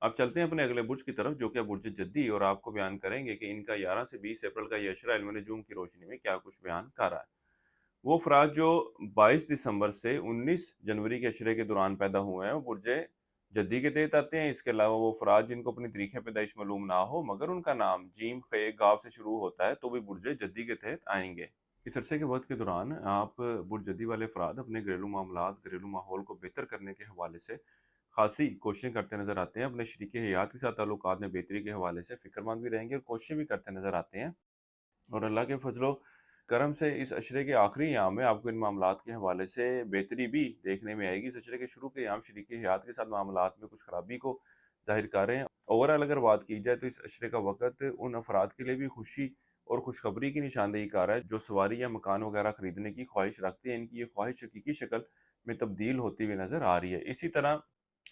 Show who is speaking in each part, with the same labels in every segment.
Speaker 1: अब चलते हैं अपने अगले बुर्ज की तरफ, जो कि है बुर्ज जद्दी, और आपको बयान करेंगे कि इनका 11 से 20 अप्रैल का ये अशरा इल्म नजूम की रोशनी में क्या कुछ बयान कर रहा है। वो अफराद जो 22 दिसंबर से 19 जनवरी के अशरे के दौरान पैदा हुए हैं वो बुर्ज जद्दी के तहत आते हैं। इसके अलावा वो अफराद जिनको अपनी तारीख पैदाइश मालूम ना हो मगर उनका नाम जीम खे गाव से शुरू होता है तो भी बुर्ज जद्दी के तहत आएंगे। इस अरसे के वक्त के दौरान आप बुर्ज जद्दी वाले अफराद अपने घरेलू मामलात, घरेलू माहौल को बेहतर करने के हवाले से खासी कोशिशें करते नजर आते हैं। अपने शरीक हयात के साथ ताल्लुकात में बेहतरी के हवाले से फिक्रमंद भी रहेंगे और कोशिशें भी करते नजर आते हैं। और अल्लाह के फजलो करम से इस अशरे के आखिरी अयाम में आपको इन मामलात के हवाले से बेहतरी भी देखने में आएगी। इस अशरे के शुरू के अयाम शरीक हयात के साथ मामलात में कुछ खराबी को ज़ाहिर कर रहे हैं। ओवरऑल अगर बात की जाए तो इस अशरे का वक़्त उन अफराद के लिए भी खुशी और खुशखबरी की निशानदेही कर रहा है जो सवारी या मकान वगैरह खरीदने की ख्वाहिश रखते हैं। इनकी ये ख्वाहिश हकीकी शक्ल में तब्दील होती हुई नज़र आ रही है। इसी तरह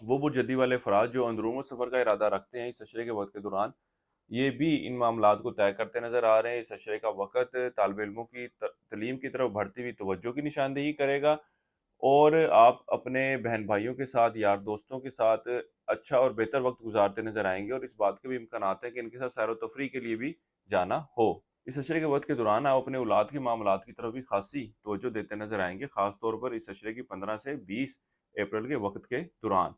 Speaker 1: वो बुर्जदी वाले अफराद जो अंदरूनी सफ़र का इरादा रखते हैं इस अशरे के वक़्त के दौरान, ये भी इन मामलात को तय करते नज़र आ रहे हैं। इस अशरे का वक़्त तालिब इल्मों की तलीम की तरफ बढ़ती हुई तवज्जो की निशानदेही करेगा और आप अपने बहन-भाइयों के साथ, यार दोस्तों के साथ अच्छा और बेहतर वक़्त गुज़ारते नज़र आएँगे और इस बात के भी इम्कानात हैं कि इनके साथ सैर व तफरीह के लिए भी जाना हो। इस अशरे के वक़्त के दौरान आप अपने औलाद के मामलात की तरफ भी ख़ासी तवज्जो देते नज़र आएँगे, ख़ास तौर पर इस अशरे की 15 से 20 अप्रैल के वक़्त के दौरान।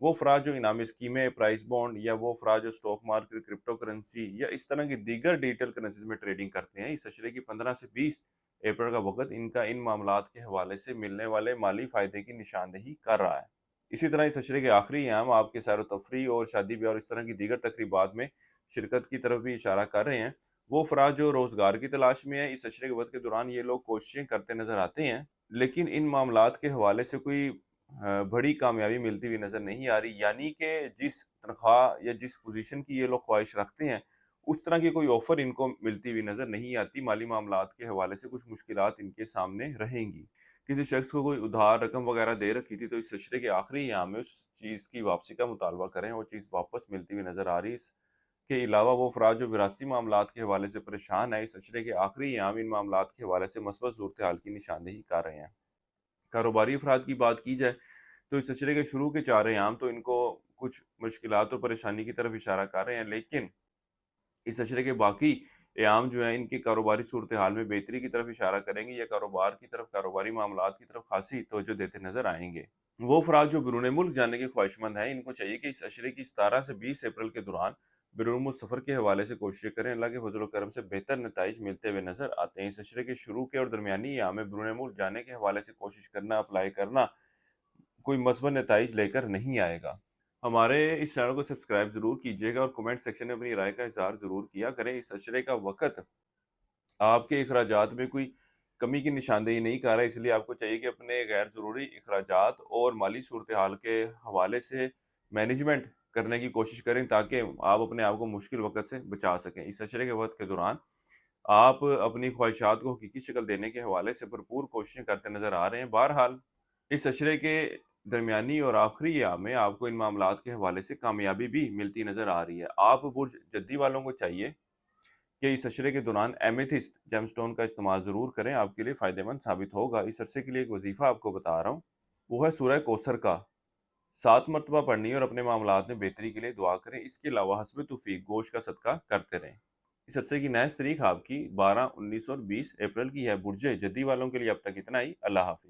Speaker 1: वो अफ़राद जो इनामी स्कीमें, प्राइस बॉन्ड या वो अफ़राद जो स्टॉक मार्केट, क्रिप्टो करेंसी या इस तरह की दीगर डिजिटल करेंसीज़ में ट्रेडिंग करते हैं, इस अशरे की 15 से 20 अप्रैल का वक़्त इनका इन मामलात के हवाले से मिलने वाले माली फ़ायदे की निशानदेही कर रहा है। इसी तरह इस अशरे के आखिरी अयाम आपके सैर व तफरीह और शादी-ब्याह और इस तरह की दीगर तक़रीबात में शिरकत की तरफ भी इशारा कर रहे हैं। वो अफ़राद जो रोज़गार की तलाश में हैं, इस अशरे के वक़्त के दौरान ये लोग कोशिशें करते नज़र आते हैं, लेकिन इन मामलात के हवाले से कोई बड़ी कामयाबी मिलती हुई नज़र नहीं आ रही। यानी कि जिस तनख्वाह या जिस पोज़ीशन की ये लोग ख्वाहिश रखते हैं, उस तरह की कोई ऑफ़र इनको मिलती हुई नज़र नहीं आती। माली मामलात के हवाले से कुछ मुश्किलात इनके सामने रहेंगी। किसी शख्स को कोई उधार रकम वग़ैरह दे रखी थी, तो इस अशरे के आखिरी अयाम में उस चीज़ की वापसी का मुतालबा करें, वो चीज़ वापस मिलती हुई नज़र आ रही है। इसके अलावा वो अफ़राद जो विरासती मामलात के हवाले से परेशान हैं, इस अशरे के आखिरी अयाम इन मामलात के हवाले से मस्बत सूरत-ए-हाल की निशानदेही कर रहे हैं। कारोबारी अफ़राद की बात की जाए तो इस सिलसिले के शुरू के 4 अयाम तो इनको कुछ मुश्किलात और परेशानी की तरफ इशारा कर रहे हैं, लेकिन इस अशरे के बाकी अयाम जो हैं इनकी कारोबारी सूरत-ए-हाल में बेहतरी की तरफ इशारा करेंगे या कारोबार की तरफ, कारोबारी मामलात की तरफ ख़ासी तवज्जो देते नज़र आएँगे। वो अफ़राद जो बैरून मुल्क जाने के ख़्वाहिशमंद हैं, इनको चाहिए कि इस अशरे की 17 से 20 अप्रैल के दौरान बैरून मुल्क सफ़र के हवाले से कोशिशें करें। अल्लाह के फ़ज़ल व करम से बेहतर नताइज मिलते हुए नज़र आते हैं। इस अशरे के शुरू के और दरमियानी अयाम में बैरून मुल्क जाने के हवाले से कोशिश करना, अप्लाई करना कोई मस्बत नताइज लेकर नहीं आएगा। हमारे इस चैनल को सब्सक्राइब ज़रूर कीजिएगा और कमेंट सेक्शन में अपनी राय का इज़हार ज़रूर किया करें। इस अशरे का वक़्त आपके अखराजात में कोई कमी की निशानदेही नहीं कर रहा है, इसलिए आपको चाहिए कि अपने गैर ज़रूरी अखराजात और माली सूरत-ए-हाल के हवाले से मैनेजमेंट करने की कोशिश करें ताकि आप अपने आप को मुश्किल वक़्त से बचा सकें। इस अशरे के वक़्त के दौरान आप अपनी ख्वाहिशात को हकीकी शक्ल देने के हवाले से भरपूर कोशिशें करते नज़र आ रहे हैं। बहरहाल इस अशरे के दरमियानी और आखिरी अयाम में आपको इन मामलात के हवाले से कामयाबी भी मिलती नज़र आ रही है। आप बुर्ज जद्दी वालों को चाहिए कि इस अशरे के दौरान एमेथिस्ट जेमस्टोन का इस्तेमाल ज़रूर करें, आपके लिए फ़ायदेमंद साबित होगा। इस अरसे के लिए एक वज़ीफ़ा आपको बता रहा हूँ, वो है सूरह कौसर का 7 मरतबा पढ़नी है और अपने मामलात में बेहतरी के लिए दुआ करें। इसके अलावा हस्ब तौफ़ीक गोश्त का सदका करते रहें। इस अरसे की नेक्स्ट तारीख आपकी 12, 19 और 20 अप्रैल की है। बुर्ज जद्दी वालों के लिए अब तक इतना ही। अल्लाह हाफ़िज़।